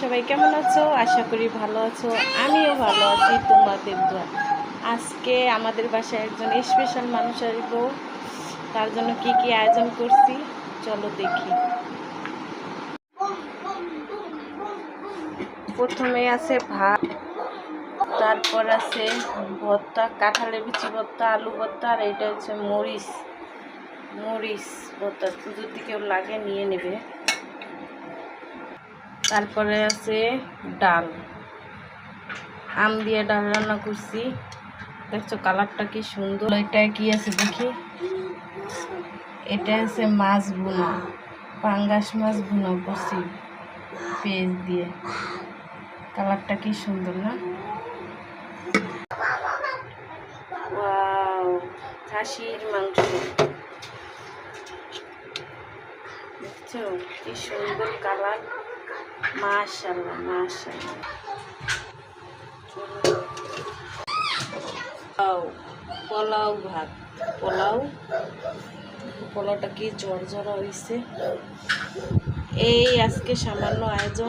সবাই কেমন আছো? আশা করি ভালো আছো। আমিও ভালো আছি তোমাদের দোয়া। আজকে আমাদের বাসায় একজন স্পেশাল মানুষ আসবো, তার জন্য কি কি আয়োজন করছি চলো দেখি। প্রথমে আছে ভাত, তারপর আছে ভর্তা, কাঁঠালের বিচি ভর্তা, আলু ভর্তা, আর এটা হচ্ছে মরিচ ভর্তা। যদি কেউ লাগে নিয়ে নেবে। তারপরে আছে ডাল, আম দিয়ে ডাল রান্না করছি। দেখছো কালারটা কি সুন্দর। এটা কি আছে দেখি, এটা আছে মাছ ভুনা, পাঙ্গাস মাছ ভুনা করছি পেঁয়াজ দিয়ে। কালারটা কি সুন্দর না? ওয়াও, খাসির মাংস। দেখছো কি সুন্দর কালার, মাশাআল্লাহ মাশাআল্লাহ। পোলাও ভাত, পোলাওটা কি ঝরঝরা হয়েছে। এই আজকে সামান্য আয়োজন।